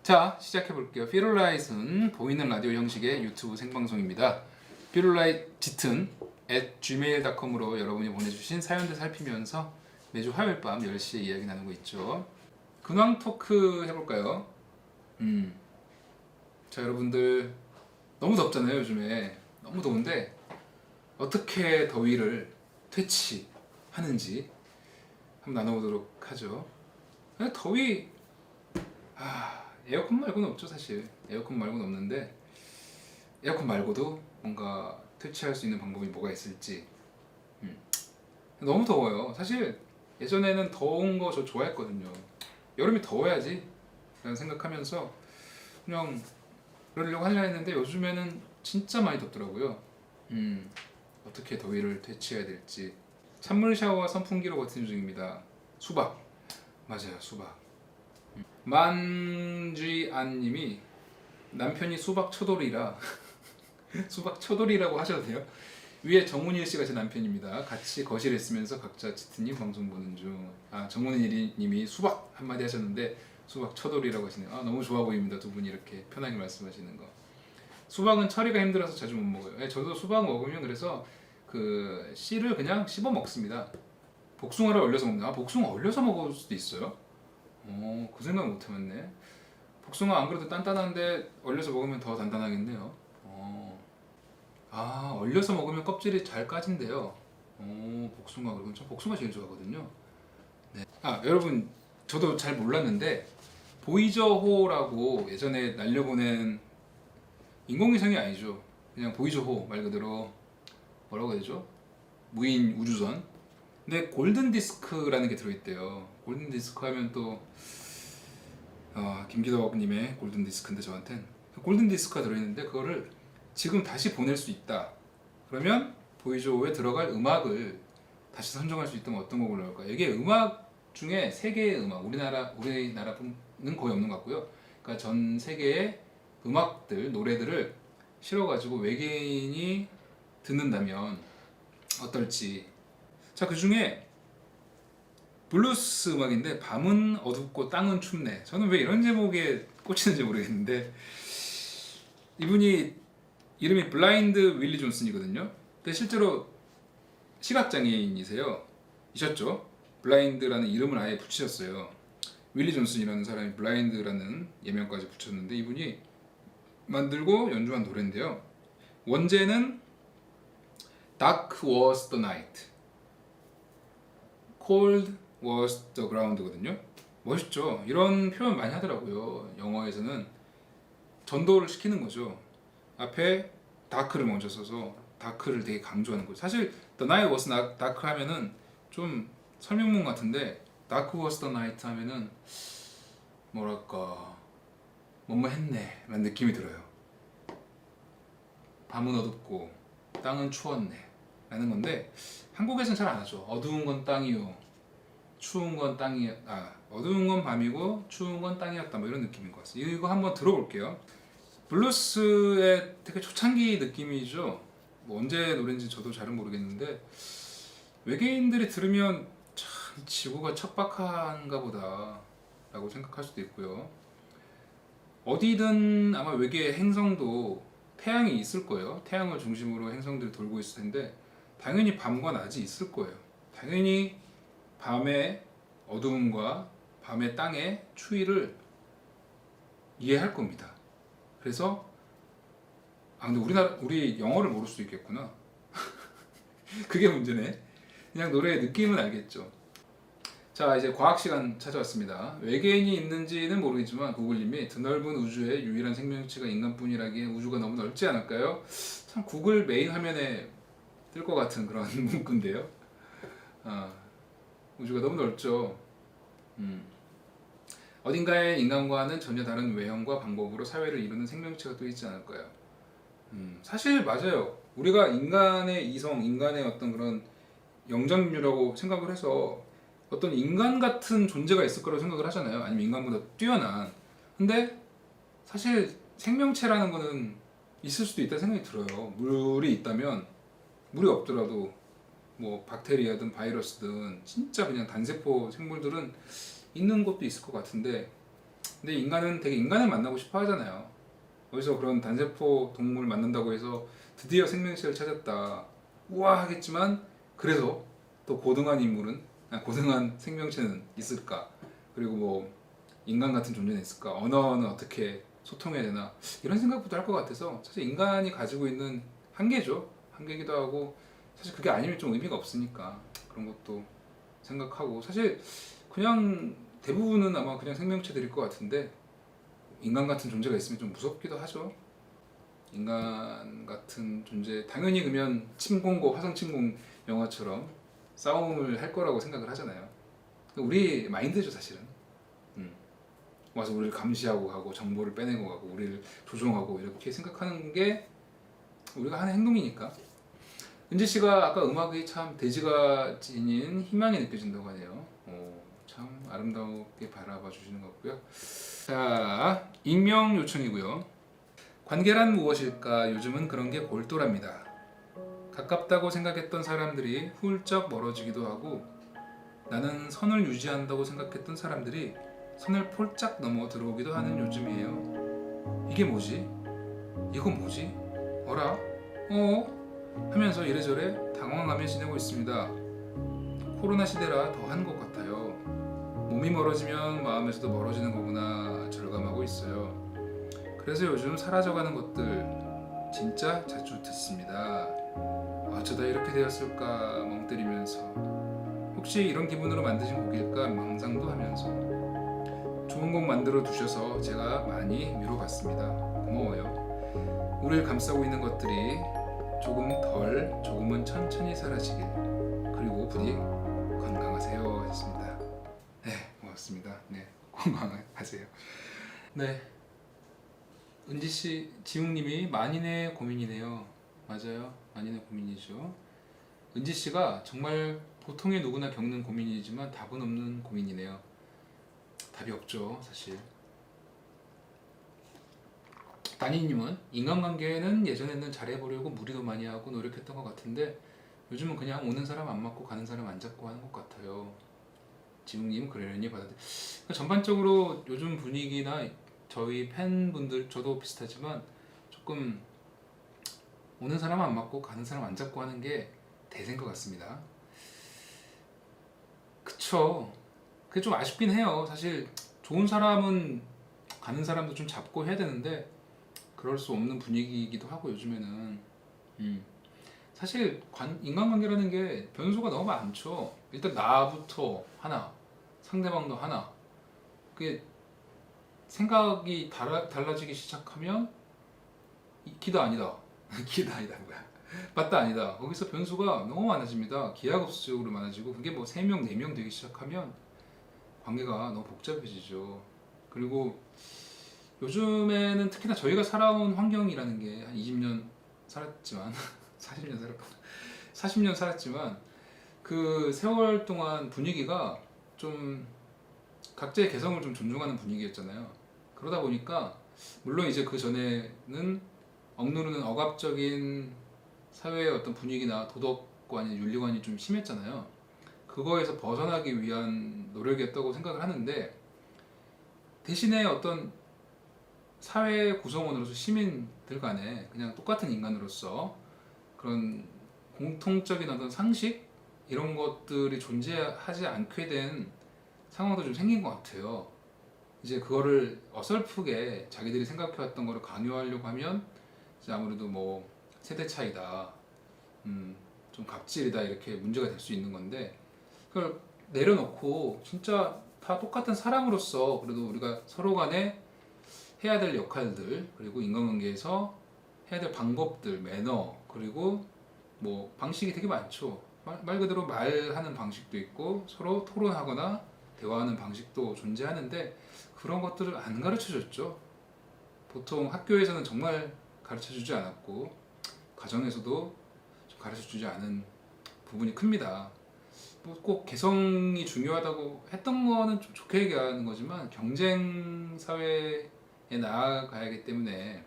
자, 시작해 볼게요. 피룰라잇은 보이는 라디오 형식의 유튜브 생방송입니다. 피룰라잇 짙은 @gmail.com으로 여러분이 보내주신 사연들 살피면서 매주 화요일 밤 10시에 이야기 나누고 있죠. 근황 토크 해볼까요? 자, 여러분들 너무 덥잖아요. 요즘에 너무 더운데 어떻게 더위를 퇴치하는지 한번 나눠보도록 하죠. 더위 에어컨 말고는 없죠. 사실 에어컨 말고는 없는데 에어컨 말고도 뭔가 퇴치할 수 있는 방법이 뭐가 있을지. 너무 더워요. 사실 예전에는 더운 거 저 좋아했거든요. 여름이 더워야지 라는 생각하면서 그냥 그러려고 하려 했는데 요즘에는 진짜 많이 덥더라고요. 어떻게 더위를 퇴치해야 될지. 찬물 샤워와 선풍기로 버티는 중입니다. 수박. 맞아요, 수박. 만쥐안님이 남편이 수박 초돌이라 수박 초돌이라고 하셔도 돼요. 위에 정훈일 씨가 제 남편입니다. 같이 거실에 있으면서 각자 짙은님 방송 보는 중. 정훈일 님이 수박 한마디 하셨는데 수박 초돌이라고 하시네요. 너무 좋아 보입니다. 두 분이 이렇게 편하게 말씀하시는 거. 수박은 처리가 힘들어서 자주 못 먹어요. 저도 수박 먹으면 그래서 그 씨를 그냥 씹어 먹습니다. 복숭아를 얼려서 먹나? 복숭아 얼려서 먹을 수도 있어요? 그 생각 못 해봤네. 복숭아 안 그래도 단단한데 얼려서 먹으면 더 단단하겠네요. 얼려서 먹으면 껍질이 잘 까진대요. 복숭아. 그리고 저 복숭아 제일 좋아하거든요. 네. 여러분, 저도 잘 몰랐는데 보이저호라고 예전에 날려보낸 인공위성이 아니죠. 그냥 보이저호 말 그대로 뭐라고 해야 되죠? 무인 우주선. 근데 골든 디스크라는 게 들어있대요. 골든 디스크 하면 또 김기덕님의 골든 디스크인데 저한텐 골든 디스크가 들어있는데 그거를 지금 다시 보낼 수 있다. 그러면 보이저호에 들어갈 음악을 다시 선정할 수 있다면 어떤 곡을 넣을까? 이게 음악 중에 세계의 음악, 우리나라는 거의 없는 것 같고요. 그러니까 전 세계의 음악들, 노래들을 실어가지고 외계인이 듣는다면 어떨지. 자, 그 중에 블루스 음악인데 밤은 어둡고 땅은 춥네. 저는 왜 이런 제목에 꽂히는지 모르겠는데 이분이 이름이 블라인드 윌리 존슨이거든요. 근데 실제로 시각장애인이세요. 이셨죠? 블라인드라는 이름을 아예 붙이셨어요. 윌리 존슨이라는 사람이 블라인드라는 예명까지 붙였는데 이분이 만들고 연주한 노래인데요. 원제는 Dark was the night, Cold was the ground거든요. 멋있죠? 이런 표현 많이 하더라고요. 영어에서는 전도를 시키는 거죠. 앞에 dark를 먼저 써서 dark를 되게 강조하는 거죠. 사실 the night was dark 하면은 좀 설명문 같은데 dark was the night 하면은 뭐랄까 뭐뭐 했네 라는 느낌이 들어요. 밤은 어둡고 땅은 추웠네 라는 건데 한국에서는 잘 안 하죠. 어두운 건 땅이요, 추운 건 땅이 어두운 건 밤이고 추운 건 땅이었다, 뭐 이런 느낌인 것 같습니다. 이거 한번 들어볼게요. 블루스의 되게 초창기 느낌이죠. 뭐 언제 노래인지 저도 잘은 모르겠는데 외계인들이 들으면 참 지구가 척박한가 보다 라고 생각할 수도 있고요. 어디든 아마 외계 행성도 태양이 있을 거예요. 태양을 중심으로 행성들이 돌고 있을 텐데 당연히 밤과 낮이 있을 거예요. 당연히 밤의 어두움과 밤의 땅의 추위를 이해할 겁니다. 그래서 근데 우리 영어를 모를 수도 있겠구나. 그게 문제네. 그냥 노래의 느낌은 알겠죠. 자, 이제 과학 시간 찾아왔습니다. 외계인이 있는지는 모르겠지만 구글님이 드넓은 우주의 유일한 생명체가 인간뿐이라기에 우주가 너무 넓지 않을까요? 참 구글 메인 화면에 뜰 것 같은 그런 문구인데요. 우주가 너무 넓죠. 어딘가에 인간과는 전혀 다른 외형과 방법으로 사회를 이루는 생명체가 또 있지 않을까요? 사실 맞아요. 우리가 인간의 이성, 인간의 어떤 그런 영장류라고 생각을 해서 어떤 인간 같은 존재가 있을 거라고 생각을 하잖아요. 아니면 인간보다 뛰어난. 근데 사실 생명체라는 거는 있을 수도 있다는 생각이 들어요. 물이 있다면, 물이 없더라도 뭐 박테리아든 바이러스든 진짜 그냥 단세포 생물들은 있는 것도 있을 것 같은데 근데 인간은 되게 인간을 만나고 싶어 하잖아요. 어디서 그런 단세포 동물 만난다고 해서 드디어 생명체를 찾았다 우와 하겠지만, 그래서 또 고등한 인물은 고등한 생명체는 있을까, 그리고 뭐 인간 같은 존재는 있을까, 언어는 어떻게 소통해야 되나, 이런 생각부터 할 것 같아서 사실 인간이 가지고 있는 한계죠. 한계이기도 하고, 사실 그게 아니면 좀 의미가 없으니까 그런 것도 생각하고, 사실 그냥 대부분은 아마 그냥 생명체들일 것 같은데 인간 같은 존재가 있으면 좀 무섭기도 하죠. 인간 같은 존재, 당연히 그러면 침공고 화성 침공 영화처럼 싸움을 할 거라고 생각을 하잖아요. 우리 마인드죠 사실은. 와서 우리를 감시하고 가고 정보를 빼내고 가고 우리를 조종하고 이렇게 생각하는 게 우리가 하는 행동이니까. 은지 씨가 아까 음악이 참 대지가 지닌 희망이 느껴진다고 하네요. 참 아름답게 바라봐 주시는 것 같고요. 자, 익명 요청이고요. 관계란 무엇일까? 요즘은 그런 게 골똘합니다. 가깝다고 생각했던 사람들이 훌쩍 멀어지기도 하고, 나는 선을 유지한다고 생각했던 사람들이 선을 폴짝 넘어 들어오기도 하는 요즘이에요. 이게 뭐지? 이건 뭐지? 어라? 하면서 이래저래 당황하며 지내고 있습니다. 코로나 시대라 더한 것 같아요. 몸이 멀어지면 마음에서도 멀어지는 거구나 절감하고 있어요. 그래서 요즘 사라져가는 것들 진짜 자주 듣습니다. 어쩌다 이렇게 되었을까 멍 때리면서, 혹시 이런 기분으로 만드신 곡일까 망상도 하면서, 좋은 곡 만들어 두셔서 제가 많이 위로받습니다. 고마워요. 우리를 감싸고 있는 것들이 조금 덜, 조금은 천천히 사라지길. 그리고 부디 건강하세요 하셨습니다. 네, 고맙습니다. 네, 건강하세요. 네, 은지씨, 지웅님이 만인의 고민이네요. 맞아요, 만인의 고민이죠. 은지씨가 정말 보통의 누구나 겪는 고민이지만 답은 없는 고민이네요. 답이 없죠 사실. 따니님은 인간관계는 예전에는 잘해보려고 무리도 많이 하고 노력했던 것 같은데 요즘은 그냥 오는 사람 안 맞고 가는 사람 안 잡고 하는 것 같아요. 지웅님 그러려니 받아들. 그러니까 전반적으로 요즘 분위기나 저희 팬분들, 저도 비슷하지만 조금 오는 사람 안 맞고 가는 사람 안 잡고 하는 게 대세인 것 같습니다. 그쵸. 그게 좀 아쉽긴 해요. 사실 좋은 사람은 가는 사람도 좀 잡고 해야 되는데 그럴 수 없는 분위기이기도 하고 요즘에는. 사실 인간관계라는 게 변수가 너무 많죠. 일단 나부터 하나, 상대방도 하나. 그게 생각이 달라지기 시작하면 기다 아니다. 기다 아니다 뭐야. 맞다 아니다. 거기서 변수가 너무 많아집니다. 기하급수적으로 많아지고, 그게 뭐 3명, 4명 되기 시작하면 관계가 너무 복잡해지죠. 그리고 요즘에는 특히나 저희가 살아온 환경이라는 게 한 20년 살았지만 40년 살았구나. 40년 살았지만 그 세월 동안 분위기가 좀 각자의 개성을 좀 존중하는 분위기였잖아요. 그러다 보니까 물론 이제 그 전에는 억누르는 억압적인 사회의 어떤 분위기나 도덕관이, 윤리관이 좀 심했잖아요. 그거에서 벗어나기 위한 노력이었다고 생각을 하는데, 대신에 어떤 사회 구성원으로서 시민들 간에 그냥 똑같은 인간으로서 그런 공통적인 어떤 상식 이런 것들이 존재하지 않게 된 상황도 좀 생긴 것 같아요. 이제 그거를 어설프게 자기들이 생각해왔던 거를 강요하려고 하면 이제 아무래도 뭐 세대 차이다, 좀 갑질이다 이렇게 문제가 될 수 있는 건데, 그걸 내려놓고 진짜 다 똑같은 사람으로서 그래도 우리가 서로 간에 해야 될 역할들, 그리고 인간관계에서 해야 될 방법들, 매너, 그리고 뭐 방식이 되게 많죠. 말 그대로 말하는 방식도 있고 서로 토론하거나 대화하는 방식도 존재하는데 그런 것들을 안 가르쳐줬죠. 보통 학교에서는 정말 가르쳐주지 않았고 가정에서도 가르쳐주지 않은 부분이 큽니다. 뭐 꼭 개성이 중요하다고 했던 거는 좀 좋게 얘기하는 거지만 경쟁 사회에 나아가야 하기 때문에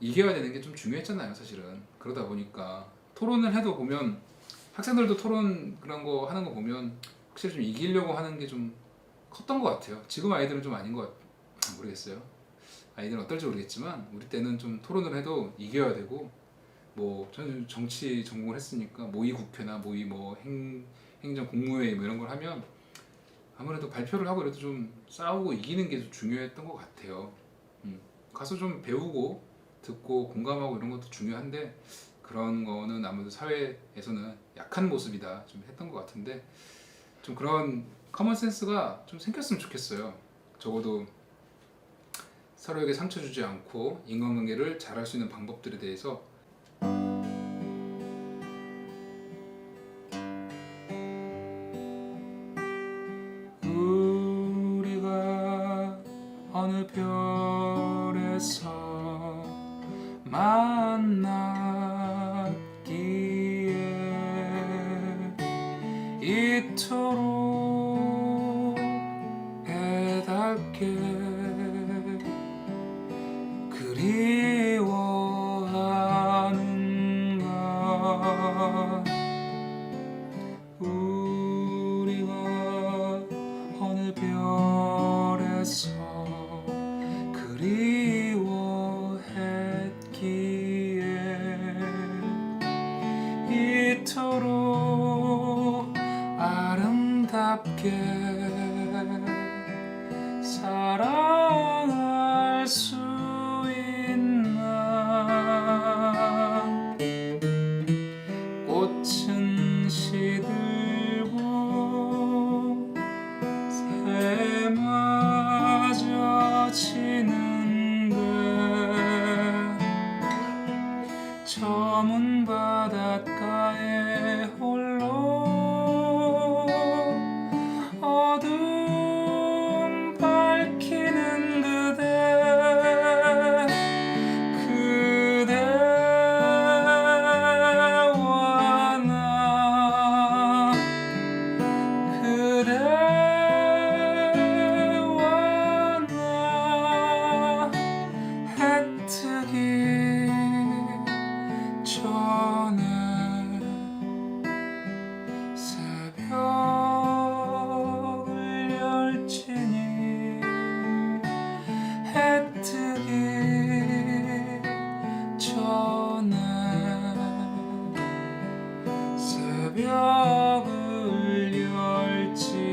이겨야 되는 게 좀 중요했잖아요 사실은. 그러다 보니까 토론을 해도 보면 학생들도 토론 그런 거 하는 거 보면 확실히 좀 이기려고 하는 게 좀 컸던 것 같아요. 지금 아이들은 좀 아닌 것 모르겠어요. 아이들은 어떨지 모르겠지만 우리 때는 좀 토론을 해도 이겨야 되고, 뭐 저는 정치 전공을 했으니까 모의 국회나 모의 뭐 행정 공무회의 뭐 이런 걸 하면 아무래도 발표를 하고 그래도 좀 싸우고 이기는 게 좀 중요했던 것 같아요. 가서 좀 배우고 듣고 공감하고 이런 것도 중요한데, 그런 거는 아무래도 사회에서는 약한 모습이다 좀 했던 것 같은데, 좀 그런 커먼 센스가 좀 생겼으면 좋겠어요. 적어도 서로에게 상처 주지 않고 인간관계를 잘할 수 있는 방법들에 대해서. 우리가 어느 별에서 만났기에 이토록 애답게 그리워하는가. 우리가 어느 별에서 그리워했기에 이토록 아름답게 사랑할 수 있나. 꽃은 시들고 새마저 지는데 저문 바닷가에 홀로 어둠 밝히는 그대와 나, 그대와 나, 해 뜨기 전에 새벽을 열지니, 해 뜨기 전에 새벽을 열지니.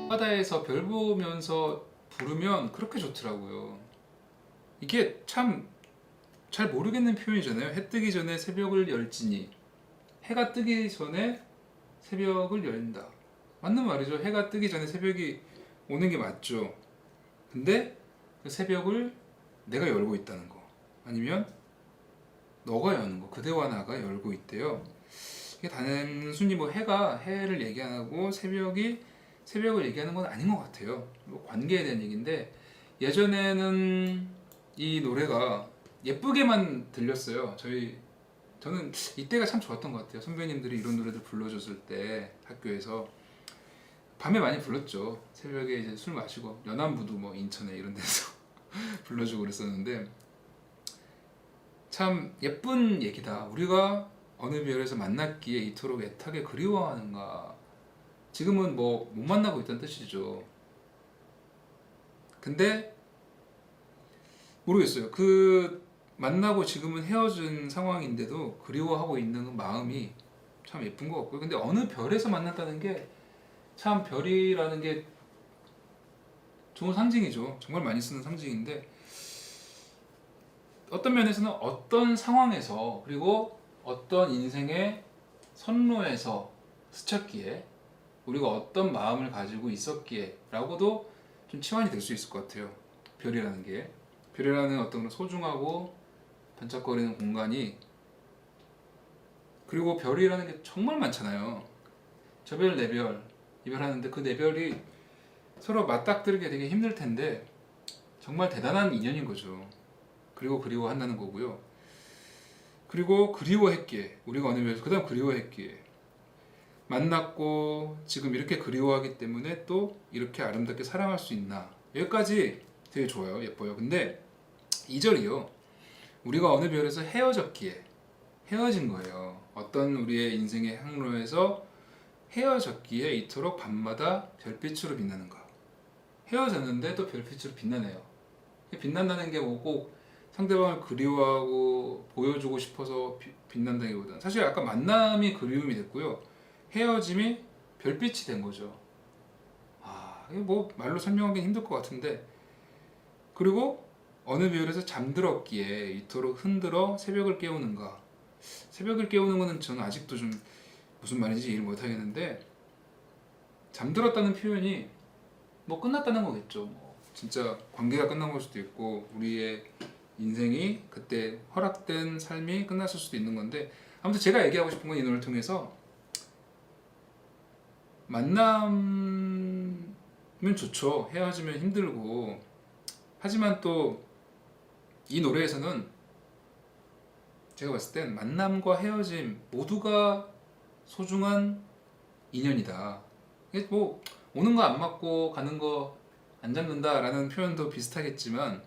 바다에서 별 보면서 부르면 그렇게 좋더라고요. 이게 참 잘 모르겠는 표현이잖아요. 해 뜨기 전에 새벽을 열지니, 해가 뜨기 전에 새벽을 열린다. 맞는 말이죠. 해가 뜨기 전에 새벽이 오는 게 맞죠. 근데 그 새벽을 내가 열고 있다는 거, 아니면 너가 여는 거, 그대와 나가 열고 있대요. 이게 단순히 뭐 해가 해를 얘기 안 하고 새벽이 새벽을 얘기하는 건 아닌 것 같아요. 뭐 관계에 대한 얘기인데, 예전에는 이 노래가 예쁘게만 들렸어요. 저는 이때가 참 좋았던 것 같아요. 선배님들이 이런 노래들 불러줬을 때 학교에서 밤에 많이 불렀죠. 새벽에 이제 술 마시고 연안부두 뭐 인천에 이런 데서 불러주고 그랬었는데, 참 예쁜 얘기다. 우리가 어느 별에서 만났기에 이토록 애타게 그리워하는가. 지금은 뭐 못 만나고 있다는 뜻이죠. 근데 모르겠어요. 그 만나고 지금은 헤어진 상황인데도 그리워하고 있는 마음이 참 예쁜 것 같고요. 근데 어느 별에서 만났다는 게, 참 별이라는 게 좋은 상징이죠. 정말 많이 쓰는 상징인데, 어떤 면에서는 어떤 상황에서 그리고 어떤 인생의 선로에서 스쳤기에, 우리가 어떤 마음을 가지고 있었기에 라고도 좀 치환이 될 수 있을 것 같아요. 별이라는 게, 별이라는 어떤 소중하고 반짝거리는 공간이, 그리고 별이라는 게 정말 많잖아요. 저 별, 내 별, 이 별 하는데 그 네 별이 서로 맞닥뜨리기 되게 힘들 텐데 정말 대단한 인연인 거죠. 그리고 그리워한다는 거고요. 그리고 그리워했기에 우리가 어느 면에서 그다음 그리워했기에 만났고 지금 이렇게 그리워하기 때문에 또 이렇게 아름답게 사랑할 수 있나. 여기까지 되게 좋아요. 예뻐요. 근데 2절이요. 우리가 어느 별에서 헤어졌기에 헤어진 거예요. 어떤 우리의 인생의 항로에서 헤어졌기에 이토록 밤마다 별빛으로 빛나는가. 헤어졌는데 또 별빛으로 빛나네요. 빛난다는 게 뭐 꼭 상대방을 그리워하고 보여주고 싶어서 빛난다기보다는 사실 아까 만남이 그리움이 됐고요. 헤어짐이 별빛이 된 거죠. 이게 뭐 말로 설명하기 힘들 것 같은데, 그리고 어느 별에서 잠들었기에 이토록 흔들어 새벽을 깨우는가. 새벽을 깨우는 거는 저는 아직도 좀 무슨 말인지 이해를 못 하겠는데, 잠들었다는 표현이 뭐 끝났다는 거겠죠. 뭐 진짜 관계가 끝난 걸 수도 있고 우리의 인생이 그때 허락된 삶이 끝났을 수도 있는 건데, 아무튼 제가 얘기하고 싶은 건 이 노래를 통해서 만나면 좋죠. 헤어지면 힘들고. 하지만 또 이 노래에서는 제가 봤을 땐 만남과 헤어짐 모두가 소중한 인연이다. 이게 뭐 오는 거 안 맞고 가는 거 안 잡는다라는 표현도 비슷하겠지만,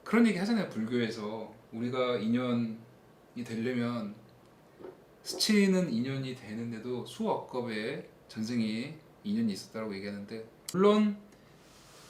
그런 얘기 하잖아요. 불교에서 우리가 인연이 되려면 스치는 인연이 되는데도 수억 겁의 전생이 인연이 있었다고 얘기하는데, 물론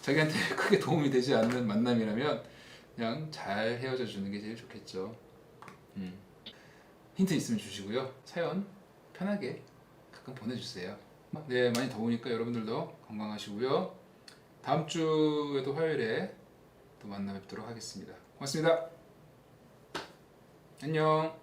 자기한테 크게 도움이 되지 않는 만남이라면 그냥 잘 헤어져 주는 게 제일 좋겠죠. 힌트 있으면 주시고요. 사연 편하게 가끔 보내주세요. 네, 많이 더우니까 여러분들도 건강하시고요. 다음 주에도 화요일에 또 만나 뵙도록 하겠습니다. 고맙습니다. 안녕.